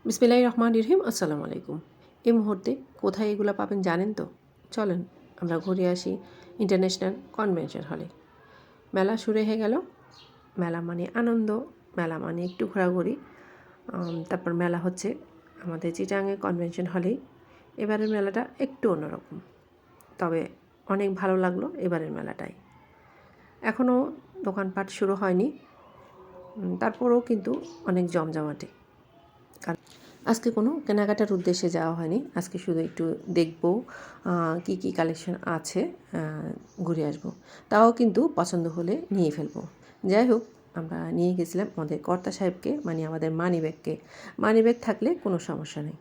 বিসমিল্লাহির রহমানির রহিম। আসসালামু আলাইকুম। এই মুহূর্তে কোথায় এগুলো পাবেন জানেন তো? চলেন আমরা ঘুরে আসি ইন্টারন্যাশনাল কনভেনশন হলে। মেলা শুরু হয়ে গেল। মেলা মানে আনন্দ, মেলা মানে একটু ঘোরাঘুরি। তারপর মেলা হচ্ছে আমাদের চিটাগাং কনভেনশন হলেই। এবারের মেলাটা একটু অন্যরকম, তবে অনেক ভালো লাগলো এবারের মেলাটাই। এখনও দোকানপাট শুরু হয়নি, তারপরেও কিন্তু অনেক জমজমাটে। আজকে কোনো কেনাকাটার উদ্দেশ্যে যাওয়া হয়নি, আজকে শুধু একটু দেখব কি কি কালেকশন আছে, ঘুরে আসব। তাও কিন্তু পছন্দ হলে নিয়ে ফেলবো। যাই হোক, আমরা নিয়ে গেছিলাম আমাদের কর্তা সাহেবকে, মানে আমাদের মানিব্যাগকে। মানিব্যাগ থাকলে কোনো সমস্যা নেই,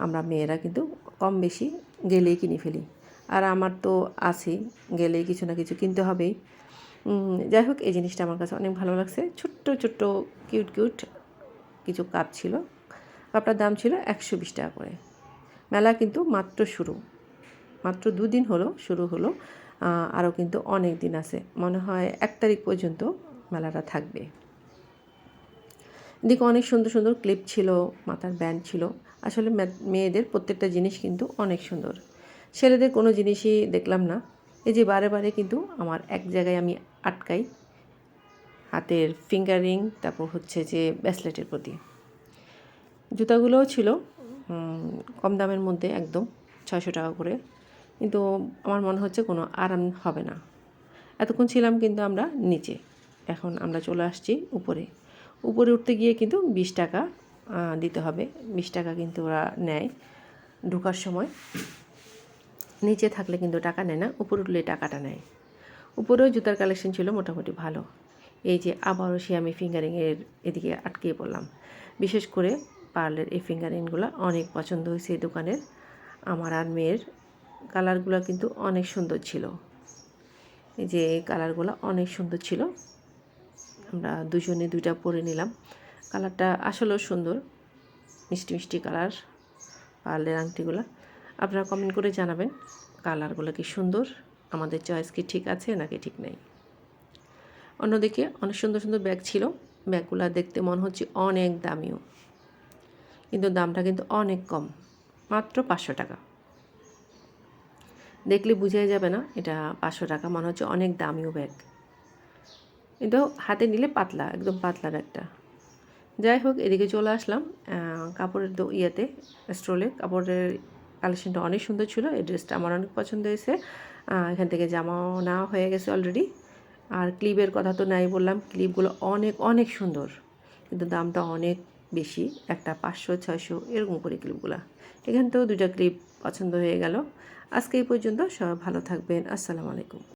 আমরা মেয়েরা কিন্তু কম বেশি গেলেই কিনে ফেলি। আর আমার তো আছেই, গেলেই কিছু না কিছু কিনতে হবেই। যাই হোক, এই জিনিসটা আমার কাছে অনেক ভালো লাগছে। ছোট্ট ছোট্ট কিউট কিউট কিছু কাপ ছিল। কাপটার দাম ছিল 120 টাকা করে। মেলা কিন্তু মাত্র 2 দিন হলো শুরু হলো। আরও কিন্তু অনেক দিন আছে, মনে হয় 1 তারিখ পর্যন্ত মেলাটা থাকবে। এদিকে অনেক সুন্দর সুন্দর ক্লিপ ছিল, মাথার ব্যান্ড ছিল। আসলে মেয়েদের প্রত্যেকটা জিনিস কিন্তু অনেক সুন্দর। ছেলেদের কোনো জিনিসই দেখলাম না। এই যে বারে বারে কিন্তু আমার এক জায়গায় আমি আটকাই, হাতের ফিঙ্গারিং, তারপর হচ্ছে যে ব্রেসলেটের প্রতি। জুতাগুলোও ছিল কম দামের মধ্যে, একদম 600 টাকা করে। কিন্তু আমার মনে হচ্ছে কোনো আরাম হবে না। এতক্ষণ ছিলাম কিন্তু আমরা নিচে, এখন আমরা চলে আসছি উপরে। উপরে উঠতে গিয়ে কিন্তু 20 টাকা দিতে হবে। 20 টাকা কিন্তু ওরা নেয় ঢোকার সময়। নিচে থাকলে কিন্তু টাকা নেয় না, উপরে উঠলে টাকাটা নেয়। উপরেও জুতার কালেকশন ছিল মোটামুটি ভালো। এই যে আবারও সে আমি ফিঙ্গারিংয়ের এদিকে আটকে পড়লাম। বিশেষ করে পার্লের এই ফিঙ্গারিংগুলো অনেক পছন্দ হয়েছে এই দোকানের আমার আর মেয়ের। কালারগুলো কিন্তু অনেক সুন্দর ছিল। এই যে এই কালারগুলো অনেক সুন্দর ছিল, আমরা দুজনে দুইটা পরে নিলাম। কালারটা আসলেও সুন্দর, মিষ্টি মিষ্টি কালার পার্লের আংটিগুলো। আপনারা কমেন্ট করে জানাবেন কালারগুলো কি সুন্দর, আমাদের চয়েস কি ঠিক আছে নাকি ঠিক নেই। অন্যদিকে অনেক সুন্দর সুন্দর ব্যাগ ছিল। ব্যাগগুলো দেখতে মনে হচ্ছে অনেক দামিও, কিন্তু দামটা কিন্তু অনেক কম, মাত্র 500 টাকা। দেখলে বোঝাই যাবে না এটা 500 টাকা, মনে হচ্ছে অনেক দামিও ব্যাগ, কিন্তু হাতে নিলে পাতলা, একদম পাতলা ব্যাগটা। যাই হোক, এদিকে চলে আসলাম কাপড়ের স্টলে। কাপড়ের কালেকশনটা অনেক সুন্দর ছিল। এই ড্রেসটা আমার অনেক পছন্দ হয়েছে। এখান থেকে জামাও নেওয়া হয়ে গেছে অলরেডি। আর ক্লিপের কথা তো নাই বললাম, ক্লিপগুলো অনেক অনেক সুন্দর, কিন্তু দামটা অনেক বেশি, একটা 500-600 এরকম করে ক্লিপগুলো। এখান থেকেও 2টা ক্লিপ পছন্দ হয়ে গেল। আজকে এই পর্যন্ত, সবাই ভালো থাকবেন। আসসালামু আলাইকুম।